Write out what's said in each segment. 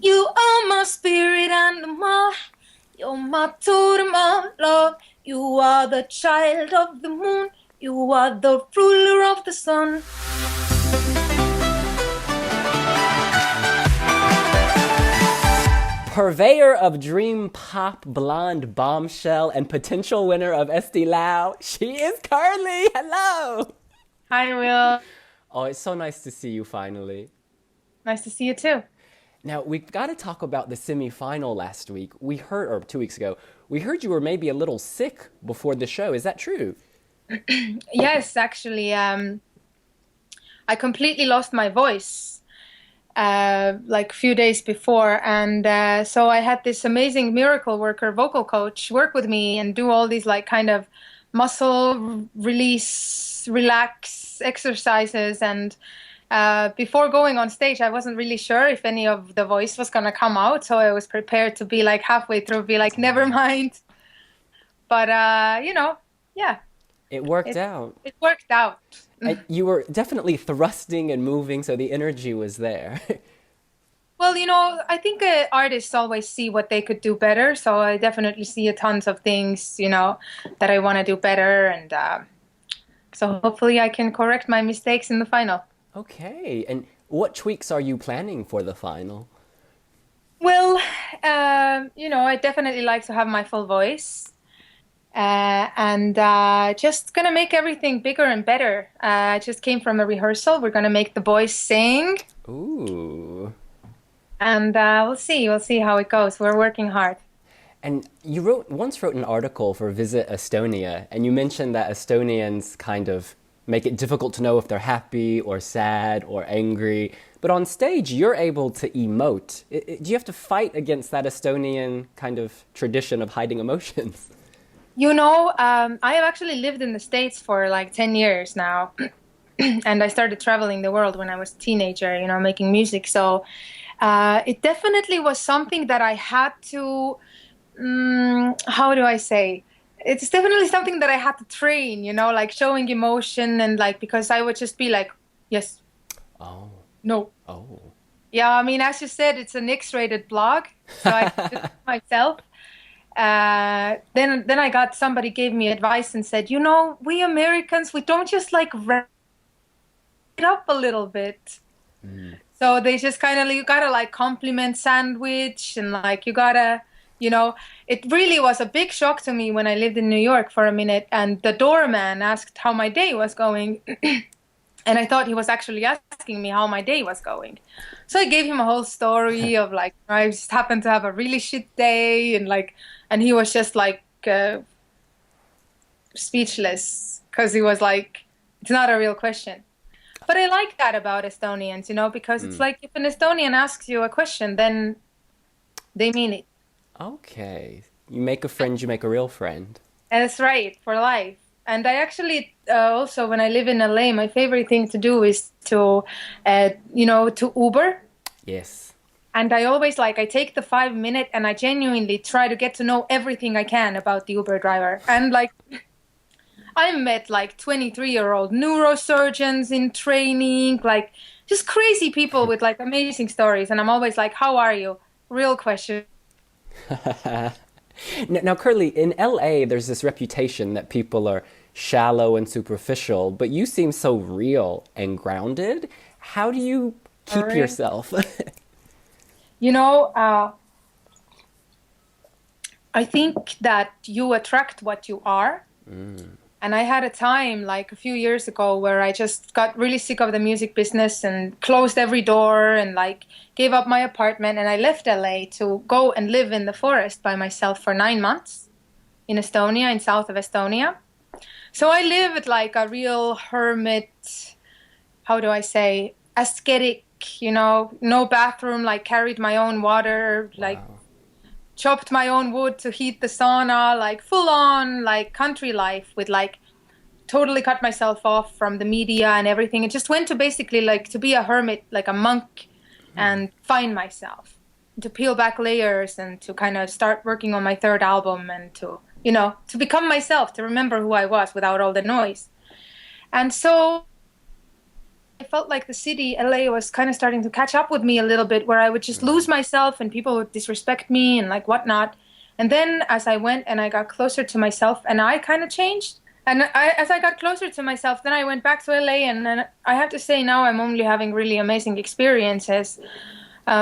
You are my spirit animal. You're my totem, my love. You are the child of the moon. You are the ruler of the sun. Purveyor of dream pop, blonde bombshell, and potential winner of Eesti Laul, she is Kerli. Hello. Hi, Will. Oh, it's so nice to see you finally. Nice to see you too. Now, we've got to talk about the semi-final last week. We heard, or 2 weeks ago, we heard you were maybe a little sick before the show. Is that true? Yes, actually, I completely lost my voice like a few days before, and so I had this amazing miracle worker vocal coach work with me and do all these like kind of muscle release, relax exercises, and before going on stage, I wasn't really sure if any of the voice was gonna come out, so I was prepared to be like halfway through, be like, never mind. But yeah, It worked it out. it worked out. You were definitely thrusting and moving, so the energy was there. Well, I think artists always see what they could do better, so I definitely see a tons of things, that I want to do better, and so hopefully I can correct my mistakes in the final. Okay, and what tweaks are you planning for the final? Well, I definitely like to have my full voice. And just gonna make everything bigger and better. I just came from a rehearsal. We're gonna make the boys sing, Ooh. and we'll see how it goes. We're working hard. And you once wrote an article for Visit Estonia, and you mentioned that Estonians kind of make it difficult to know if they're happy or sad or angry. But on stage, you're able to emote. Do you have to fight against that Estonian kind of tradition of hiding emotions? I have actually lived in the States for like 10 years now, and I started traveling the world when I was a teenager, making music. So it definitely was something that I had to, how do I say? It's definitely something that I had to train, like showing emotion and like, because I would just be like, yes, Oh, no. oh. Yeah, I mean, as you said, it's an X-rated blog, so I did it myself. Then I got somebody gave me advice and said, we Americans, we don't just like wrap it up a little bit. So they just kind of, you gotta like compliment sandwich and like you gotta, it really was a big shock to me when I lived in New York for a minute and the doorman asked how my day was going. And I thought he was actually asking me how my day was going. So I gave him a whole story of like, I just happened to have a really shit day and like, and he was just like speechless because he was like, it's not a real question. But I like that about Estonians, because it's like if an Estonian asks you a question, then they mean it. Okay. You make a friend, you make a real friend. And it's right for life. And I actually also, when I live in LA, my favorite thing to do is to Uber. Yes. And I always like, I take the 5 minute and I genuinely try to get to know everything I can about the Uber driver. And like, I met like 23-year-old neurosurgeons in training, like just crazy people with like amazing stories. And I'm always like, how are you? Real question. Now, Curly, in LA, there's this reputation that people are shallow and superficial, but you seem so real and grounded. How do you keep Sorry. yourself? You know, uh, I think that you attract what you are. And I had a time like a few years ago where I just got really sick of the music business and closed every door and like gave up my apartment and I left LA to go and live in the forest by myself for 9 months in Estonia, in south of Estonia. So I lived like a real hermit, how do I say, ascetic, no bathroom, like carried my own water, like Wow. chopped my own wood to heat the sauna, like full on like country life with like totally cut myself off from the media and everything. And just went to basically like to be a hermit, like a monk and find myself, to peel back layers and to kind of start working on my third album and to become myself, to remember who I was without all the noise. And so felt like the city, LA, was kind of starting to catch up with me a little bit, where I would just lose myself and people would disrespect me and like whatnot. And then as I went and I got closer to myself, and I kind of changed. And as I got closer to myself, then I went back to LA, and then I have to say now I'm only having really amazing experiences,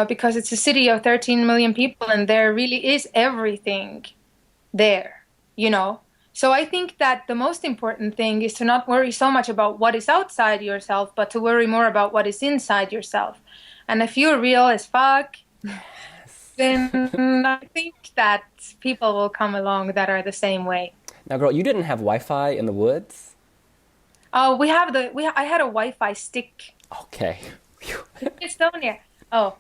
because it's a city of 13 million people, and there really is everything there, you know. So I think that the most important thing is to not worry so much about what is outside yourself, but to worry more about what is inside yourself. And if you're real as fuck, then I think that people will come along that are the same way. Now, girl, you didn't have Wi-Fi in the woods? I had a Wi-Fi stick Okay. in Estonia. Oh,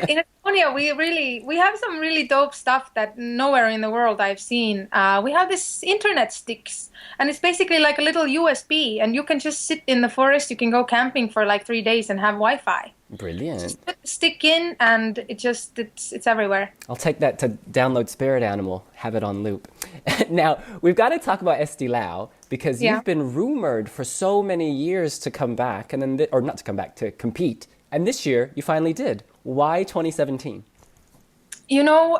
in Estonia, we have some really dope stuff that nowhere in the world I've seen. We have this internet sticks, and it's basically like a little USB, and you can just sit in the forest. You can go camping for like 3 days and have Wi-Fi. Brilliant. Just put the stick in, and it's everywhere. I'll take that to download Spirit Animal, have it on loop. Now, we've got to talk about Eesti Laul, because Yeah. you've been rumored for so many years to come back, and then, or not to come back, to compete. And this year, you finally did. Why 2017? You know,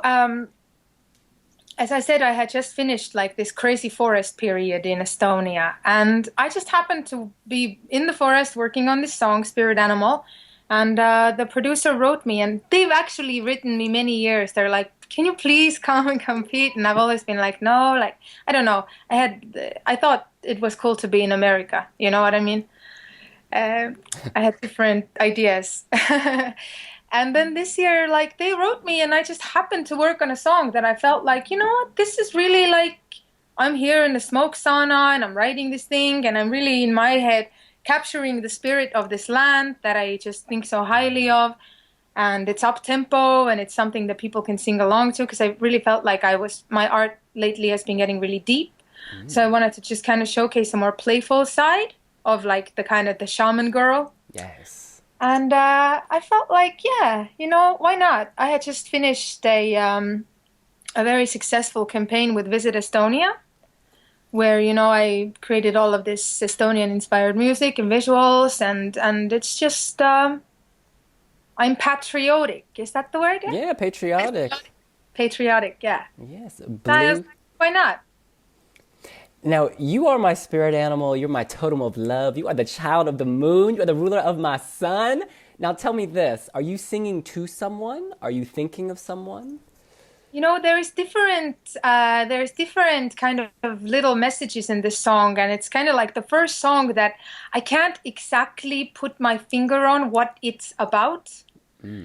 as I said, I had just finished like this crazy forest period in Estonia, and I just happened to be in the forest working on this song, Spirit Animal, and the producer wrote me, and they've actually written me many years. They're like, "Can you please come and compete?" And I've always been like, "No, like I don't know." I thought it was cool to be in America. You know what I mean? I had different ideas. And then this year, like, they wrote me, and I just happened to work on a song that I felt like, you know what, this is really like, I'm here in the smoke sauna, and I'm writing this thing, and I'm really in my head capturing the spirit of this land that I just think so highly of. And it's up tempo, and it's something that people can sing along to, because I really felt like my art lately has been getting really deep. So I wanted to just kind of showcase a more playful side of like the shaman girl. Yes. And I felt like, yeah, you know, why not? I had just finished a very successful campaign with Visit Estonia, where, you know, I created all of this Estonian-inspired music and visuals, and it's just, I'm patriotic. Is that the word? Yeah, patriotic. Patriotic, yeah. Yes, I was blue. like, why not? Now, you are my spirit animal. You're my totem of love. You are the child of the moon. You are the ruler of my sun. Now, tell me this. Are you singing to someone? Are you thinking of someone? You know, there's different kind of little messages in this song, and it's kind of like the first song that I can't exactly put my finger on what it's about,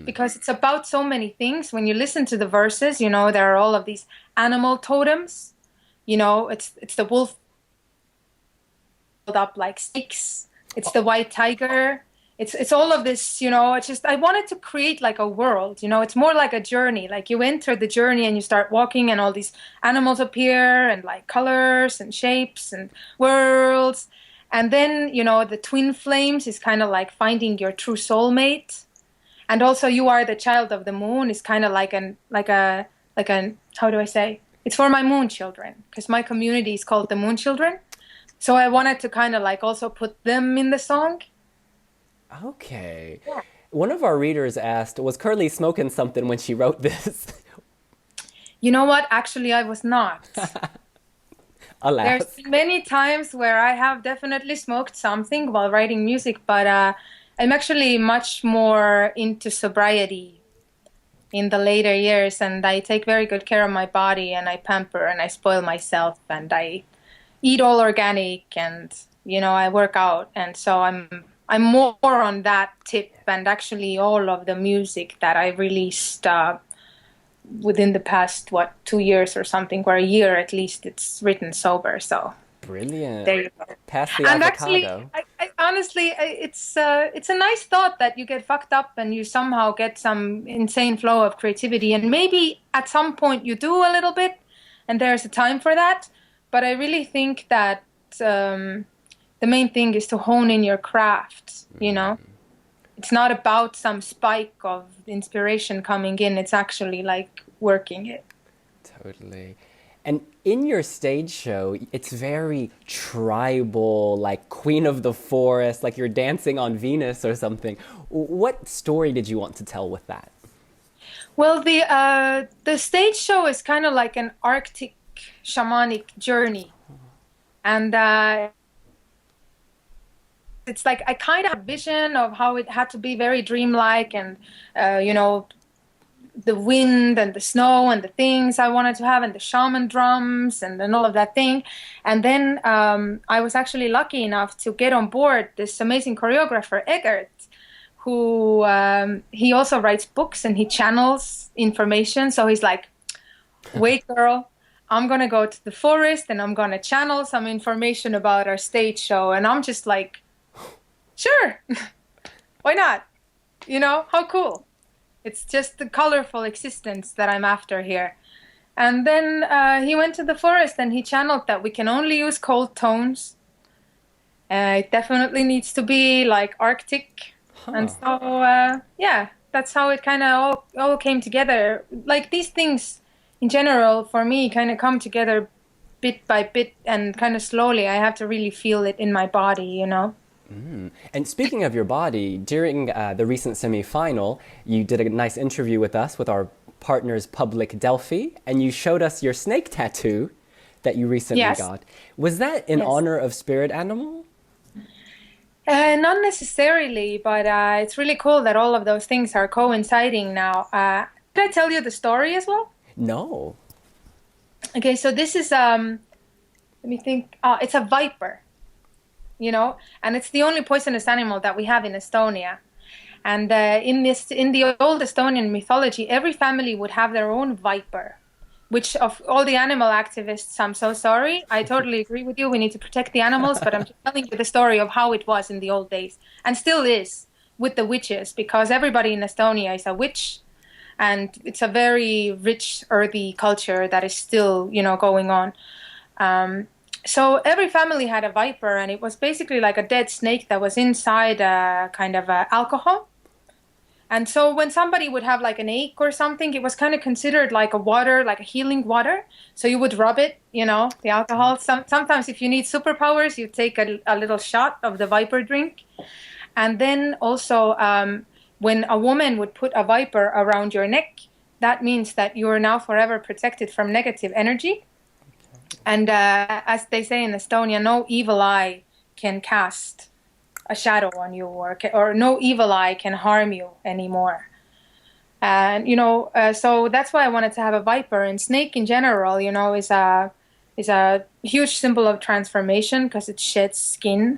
because it's about so many things. When you listen to the verses, you know, there are all of these animal totems. You know, it's the wolf up like sticks. It's the white tiger. It's all of this, you know. It's just I wanted to create like a world, you know. It's more like a journey. Like you enter the journey and you start walking, and all these animals appear, and like colors and shapes and worlds. And then, you know, the twin flames is kind of like finding your true soulmate. And also, you are the child of the moon is kind of like a how do I say? It's for my moon children, because my community is called the Moon Children. So I wanted to kind of like also put them in the song. Okay. Yeah. One of our readers asked, was Kerli smoking something when she wrote this? You know what? Actually, I was not. Alas. There's been many times where I have definitely smoked something while writing music, but I'm actually much more into sobriety in the later years, and I take very good care of my body, and I pamper and I spoil myself, and I eat all organic, and you know, I work out, and so I'm more on that tip. And actually all of the music that I released within the past 2 years or something, or a year at least, it's written sober. So Brilliant. there you go. Pass the And avocado. actually, I honestly, it's a nice thought that you get fucked up and you somehow get some insane flow of creativity, and maybe at some point you do a little bit, and there's a time for that. But I really think that the main thing is to hone in your craft. You know, it's not about some spike of inspiration coming in. It's actually like working it. Totally. And in your stage show, it's very tribal, like Queen of the Forest, like you're dancing on Venus or something. What story did you want to tell with that? Well, the stage show is kind of like an Arctic shamanic journey, and it's like I kind of have a vision of how it had to be very dreamlike, and you know, the wind and the snow and the things I wanted to have, and the shaman drums and then all of that thing. And then I was actually lucky enough to get on board this amazing choreographer, Egert, who he also writes books and he channels information. So he's like, wait, girl, I'm going to go to the forest and I'm going to channel some information about our stage show. And I'm just like, sure, why not? You know, how cool. It's just the colorful existence that I'm after here. And then he went to the forest and he channeled that we can only use cold tones. It definitely needs to be like Arctic. Huh. And so, yeah, that's how it kind of all came together. Like these things in general, for me, kind of come together bit by bit and kind of slowly. I have to really feel it in my body, you know? And speaking of your body, during the recent semi-final, you did a nice interview with us, with our partners Public Delphi, and you showed us your snake tattoo that you recently got. Was that in honor of spirit animal? Not necessarily, but it's really cool that all of those things are coinciding now. Did I tell you the story as well? No. Okay, so this is, let me think, it's a viper. You know, and it's the only poisonous animal that we have in Estonia. And in the old Estonian mythology, every family would have their own viper, which of all the animal activists, I'm so sorry. I totally agree with you. We need to protect the animals, but I'm just telling you the story of how it was in the old days and still is with the witches, because everybody in Estonia is a witch. And it's a very rich, earthy culture that is still, you know, going on. So every family had a viper, and it was basically like a dead snake that was inside kind of alcohol. And so when somebody would have like an ache or something, it was kind of considered like a water, like a healing water. So you would rub it, you know, the alcohol. Sometimes if you need superpowers, you take a little shot of the viper drink. And then also when a woman would put a viper around your neck, that means that you are now forever protected from negative energy. And as they say in Estonia, no evil eye can cast a shadow on you, or no evil eye can harm you anymore. And, you know, so that's why I wanted to have a viper. And snake in general, you know, is a huge symbol of transformation because it sheds skin.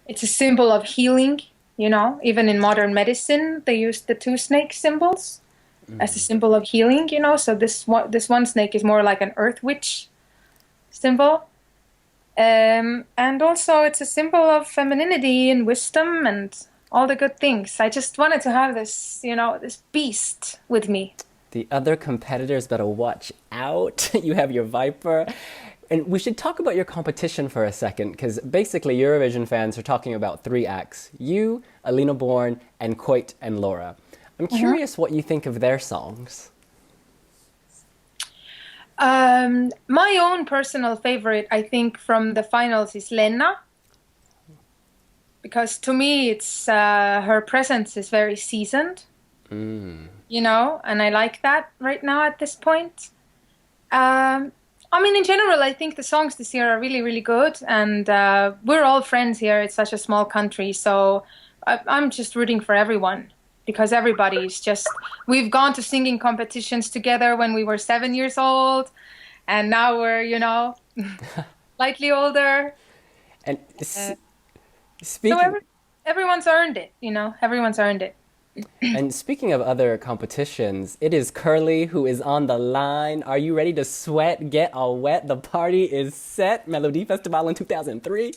It's a symbol of healing, you know. Even in modern medicine, they use the two snake symbols as a symbol of healing, you know. So this one snake is more like an earth witch symbol, and also it's a symbol of femininity and wisdom and all the good things. I just wanted to have this, you know, this beast with me. The other competitors better watch out. You have your viper. And we should talk about your competition for a second, because basically Eurovision fans are talking about three acts: you, Alina Born, and Koit and Laura. I'm curious what you think of their songs. My own personal favorite, I think, from the finals is Lenna, because to me it's her presence is very seasoned, you know, and I like that right now at this point. I mean, in general, I think the songs this year are really, really good, and we're all friends here. It's such a small country, so I'm just rooting for everyone. Because everybody's just, we've gone to singing competitions together when we were 7 years old, and now we're, you know, slightly older. And speaking, so everyone's earned it, you know, everyone's earned it. And speaking of other competitions, it is Kerli who is on the line. Are you ready to sweat, get all wet? The party is set. Melody Festival in 2003.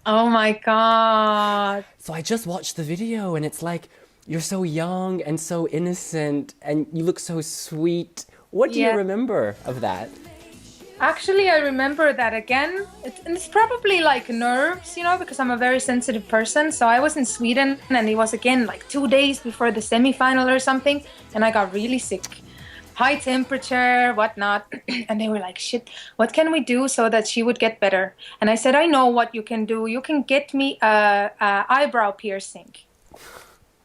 Oh my God. So I just watched the video and it's like, you're so young and so innocent and you look so sweet. What do you remember of that? Actually, I remember that again. It's probably like nerves, you know, because I'm a very sensitive person. So I was in Sweden and it was again like 2 days before the semi-final or something. And I got really sick. high temperature, whatnot. And they were like, shit, what can we do so that she would get better? And I said, I know what you can do. You can get me a eyebrow piercing.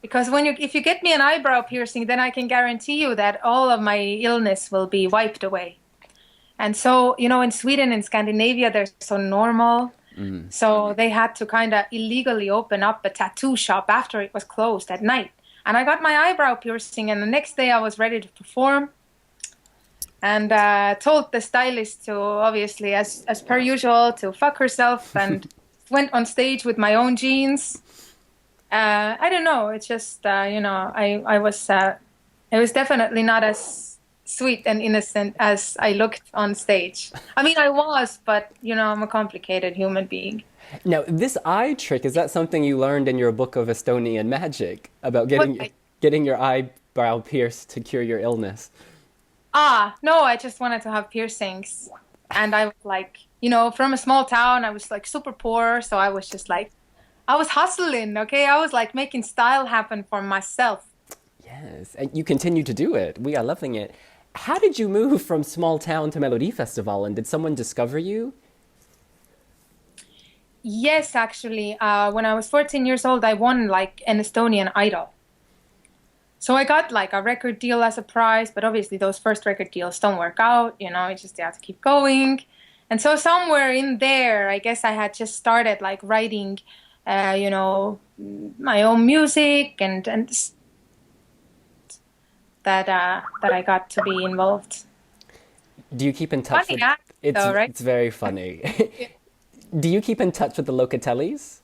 Because if you get me an eyebrow piercing, then I can guarantee you that all of my illness will be wiped away. And so, in Sweden and Scandinavia, they're so normal. So they had to kind of illegally open up a tattoo shop after it was closed at night. And I got my eyebrow piercing, and the next day I was ready to perform. And told the stylist to, obviously, as per usual, to fuck herself, and went on stage with my own jeans. I don't know. It's just, I was, it was definitely not as sweet and innocent as I looked on stage. I mean, I was, but, I'm a complicated human being. Now, this eye trick, is that something you learned in your book of Estonian magic about But getting your eyebrow pierced to cure your illness? no, I just wanted to have piercings. And I was like, from a small town, I was like super poor. So I was just like, I was hustling, okay? I was like making style happen for myself. Yes, and you continue to do it. We are loving it. How did you move from small town to Melody Festival, and did someone discover you? Yes, actually, when I was 14 years old, I won like an Estonian Idol. So I got like a record deal as a prize, but obviously those first record deals don't work out, it's just you have to keep going. And so somewhere in there, I guess I had just started like writing, my own music and that I got to be involved. Do you keep in touch Funny with? act, though, right? It's very funny. Do you keep in touch with the Locatellis?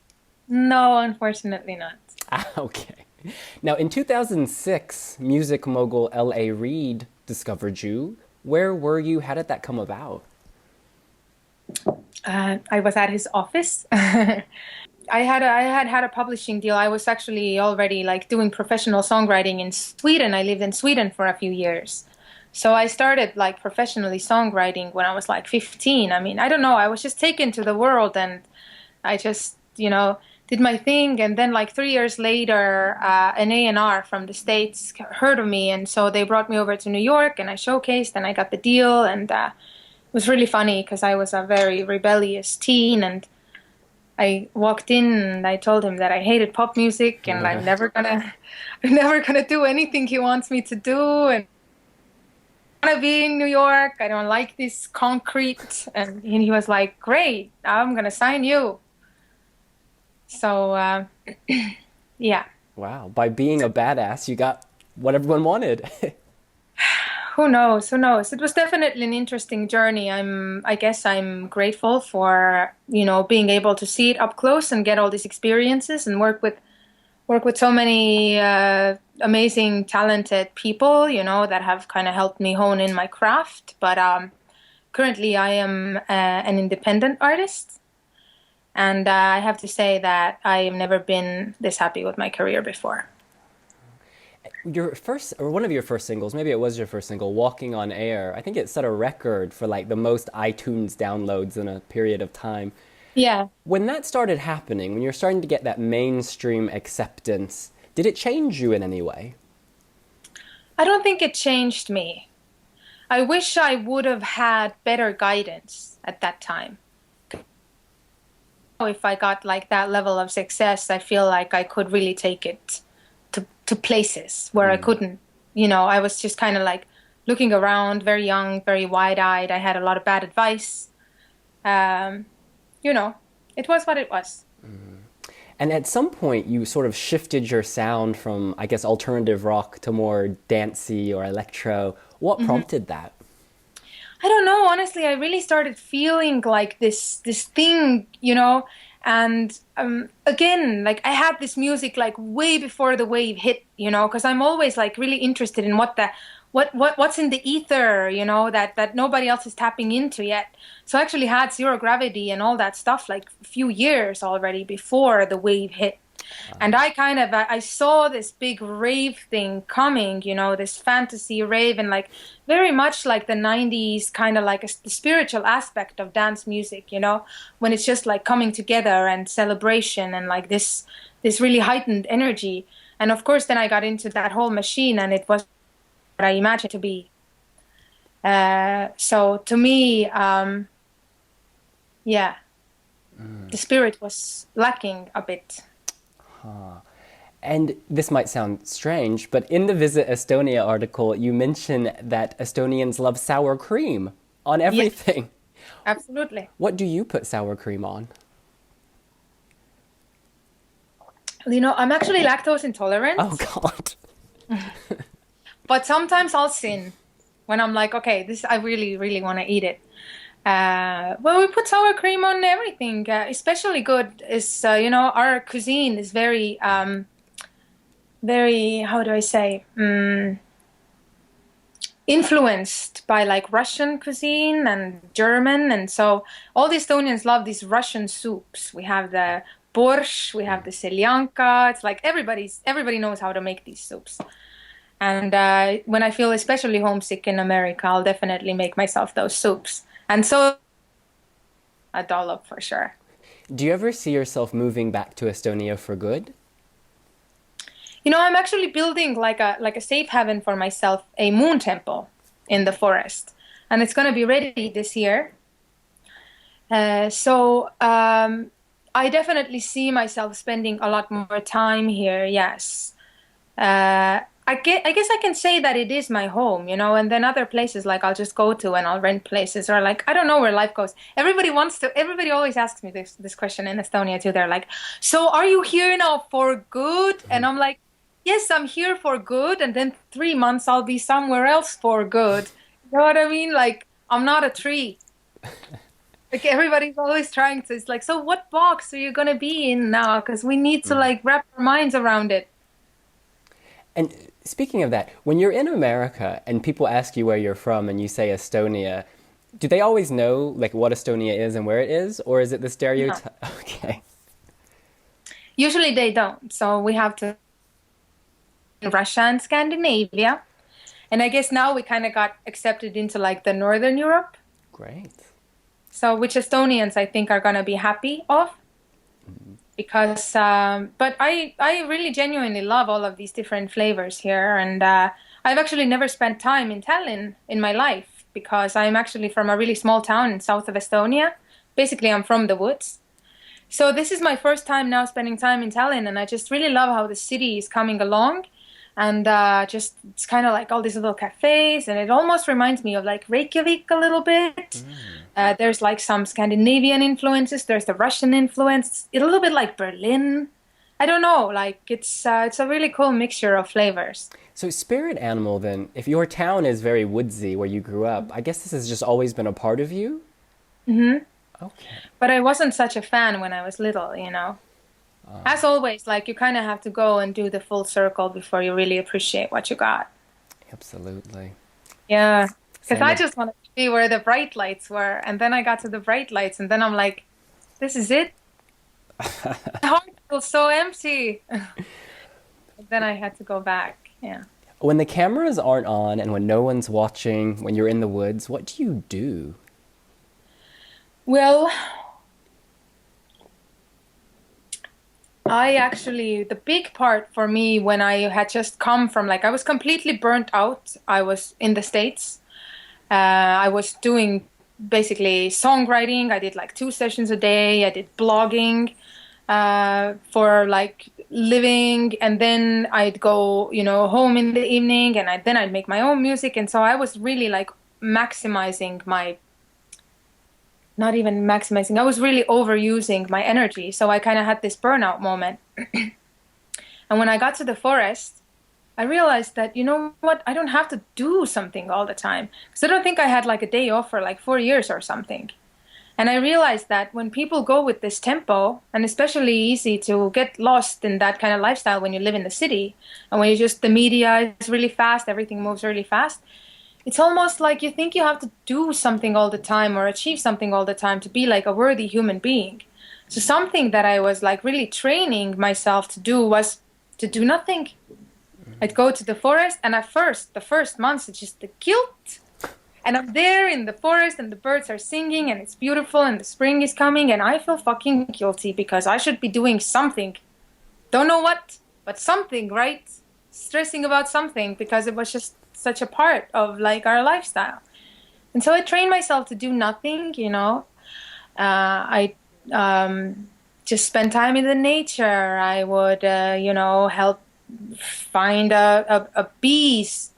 No, unfortunately not. Okay. Now, in 2006, music mogul L.A. Reid discovered you. Where were you? How did that come about? I was at his office. I had a publishing deal. I was actually already like doing professional songwriting in Sweden. I lived in Sweden for a few years. So I started like professionally songwriting when I was like 15. I mean, I don't know. I was just taken to the world, and I just, did my thing. And then like 3 years later, an A&R from the States heard of me. And so they brought me over to New York, and I showcased, and I got the deal. And it was really funny because I was a very rebellious teen, and I walked in and I told him that I hated pop music, and I'm never gonna do anything he wants me to do, and I want to be in New York. I don't like this concrete. And he was like, "Great, I'm gonna sign you." So yeah. Wow, by being a badass, you got what everyone wanted. Who knows? Who knows? It was definitely an interesting journey. I guess I'm grateful for, being able to see it up close and get all these experiences and work with so many amazing, talented people, that have kind of helped me hone in my craft. But currently, I am an independent artist, and I have to say that I have never been this happy with my career before. Your first, or one of your first singles, maybe it was your first single, Walking on Air, I think it set a record for like the most iTunes downloads in a period of time. Yeah. When that started happening, when you're starting to get that mainstream acceptance, did it change you in any way? I don't think it changed me. I wish I would have had better guidance at that time. If I got like that level of success, I feel like I could really take it to places where I couldn't. I was just kind of like looking around, very young, very wide-eyed. I had a lot of bad advice. It was what it was. And at some point, you sort of shifted your sound from, I guess, alternative rock to more dancey or electro. What prompted that? I don't know. Honestly, I really started feeling like this thing, and again, like I had this music like way before the wave hit, because I'm always like really interested in what's in the ether, that nobody else is tapping into yet. So I actually had Zero Gravity and all that stuff like a few years already before the wave hit. And I saw this big rave thing coming, this fantasy rave, and like very much like the 90s, kind of like the spiritual aspect of dance music, when it's just like coming together and celebration and like this really heightened energy. And of course, then I got into that whole machine, and it was what I imagined to be. So to me, yeah, the spirit was lacking a bit. And this might sound strange, but in the Visit Estonia article, you mention that Estonians love sour cream on Yeah, everything. absolutely. What do you put sour cream on? I'm actually lactose Oh, intolerant, God. but sometimes I'll sin when I'm like, okay, this I really, really want to eat it. Well, we put sour cream on everything. Especially good is, our cuisine is very, very, how do I say, influenced by like Russian cuisine and German. And so all the Estonians love these Russian soups. We have the borscht, we have the seljanka. It's like everybody knows how to make these soups. And when I feel especially homesick in America, I'll definitely make myself those soups. And so a dollop for sure. Do you ever see yourself moving back to Estonia for good? I'm actually building like a safe haven for myself, a moon temple in the forest, and it's going to be ready this year. So I definitely see myself spending a lot more time here. Yes. I guess I can say that it is my home, and then other places like I'll just go to and I'll rent places or like I don't know where life goes. Everybody always asks me this question in Estonia too. They're like, "So are you here now for good?" And I'm like, "Yes, I'm here for good, and then 3 months I'll be somewhere else for good." You know what I mean? Like I'm not a tree. Like everybody's always trying to. It's like, so what box are you gonna be in now? Because we need to like wrap our minds around it. And speaking of that, when you're in America and people ask you where you're from and you say Estonia, do they always know like what Estonia is and where it is, or is it the No, stereotype? Okay. usually they don't. So we have to Russia and Scandinavia, and I guess now we kind of got accepted into like the Northern Europe. Great. So which Estonians I think are gonna be happy of because but I really genuinely love all of these different flavors here, and I've actually never spent time in Tallinn in my life because I'm actually from a really small town in south of Estonia. Basically, I'm from the woods. So this is my first time now spending time in Tallinn, and I just really love how the city is coming along. And just it's kind of like all these little cafes, and it almost reminds me of like Reykjavik a little bit. There's like some Scandinavian influences. There's the Russian influence. It's a little bit like Berlin. I don't know. Like it's a really cool mixture of flavors. So spirit animal then, if your town is very woodsy where you grew up, I guess this has just always been a part of you? Okay. But I wasn't such a fan when I was little. As always, like you kind of have to go and do the full circle before you really appreciate what you got. Absolutely. Yeah, because Same I with just wanted to be where the bright lights were, and then I got to the bright lights, and then I'm like, this is it. My heart feels so empty. And then I had to go back. Yeah. when the cameras aren't on and when no one's watching, when you're in the woods, what do you do? Well, the big part for me when I had just come from, like, I was completely burnt out. I was in the States. I was doing basically songwriting. I did like 2 sessions a day. I did blogging for like living. And then I'd go, home in the evening and then I'd make my own music. And so I was really like maximizing not even maximizing, I was really overusing my energy. So I kind of had this burnout moment. And when I got to the forest, I realized that, you know what, I don't have to do something all the time. Because I don't think I had like a day off for like 4 years or something. And I realized that when people go with this tempo, and especially easy to get lost in that kind of lifestyle when you live in the city, and when the media is really fast, everything moves really fast, it's almost like you think you have to do something all the time or achieve something all the time to be like a worthy human being. So something that I was like really training myself to do was to do nothing. I'd go to the forest, and the first months, it's just the guilt. And I'm there in the forest, and the birds are singing, and it's beautiful, and the spring is coming, and I feel fucking guilty because I should be doing something. Don't know what, but something, right? Stressing about something because it was just such a part of like our lifestyle. And so I trained myself to do nothing, you know. I just spend time in the nature. I would, you know, help find a beehive,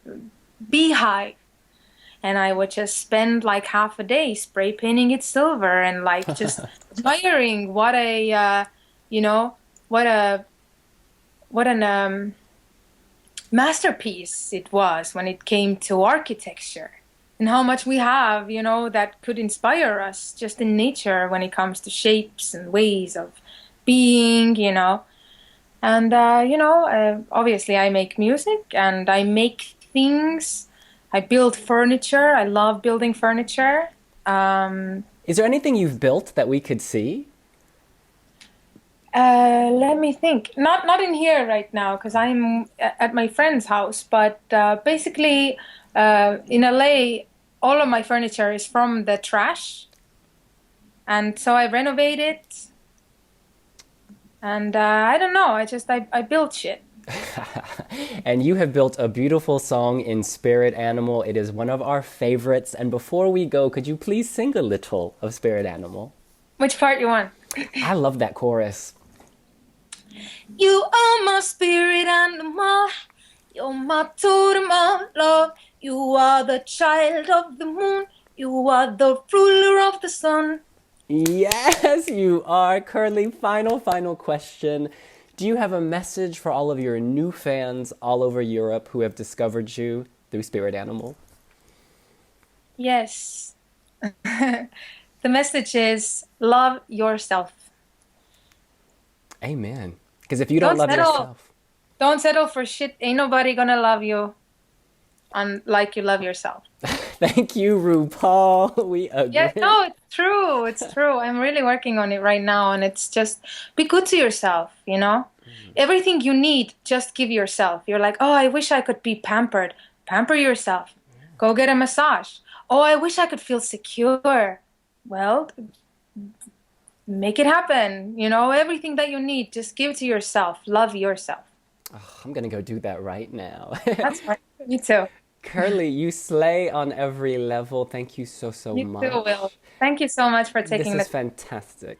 and I would just spend like half a day spray painting it silver and like just admiring what a, you know, what a what an masterpiece it was when it came to architecture, and how much we have, you know, that could inspire us just in nature when it comes to shapes and ways of being, you know. And, you know, obviously I make music and I make things. I build furniture. I love building furniture. Is there anything you've built that we could see? Let me think. Not in here right now because I'm at my friend's house. But basically, in LA, all of my furniture is from the trash, and so I renovate it. And I don't know. I build shit. And you have built a beautiful song in Spirit Animal. It is one of our favorites. And before we go, could you please sing a little of Spirit Animal? Which part you want? I love that chorus. You are my spirit animal. You're my totem of love. You are the child of the moon. You are the ruler of the sun. Yes, you are. Kerli, final question. Do you have a message for all of your new fans all over Europe who have discovered you through Spirit Animal? Yes. The message is love yourself. Amen. Because if you don't love yourself... Don't settle for shit. Ain't nobody gonna love you like you love yourself. Thank you, RuPaul. We agree. Yeah, no, it's true. It's true. I'm really working on it right now, and it's just be good to yourself, you know? Everything you need, just give yourself. You're like, oh, I wish I could be pampered. Pamper yourself. Go get a massage. Oh, I wish I could feel secure. Well, make it happen. You know, everything that you need, just give to yourself. Love yourself. Oh, I'm going to go do that right now. That's right. Me too. Kerli, you slay on every level. Thank you so much. You too, Will. Thank you so much for taking this is fantastic.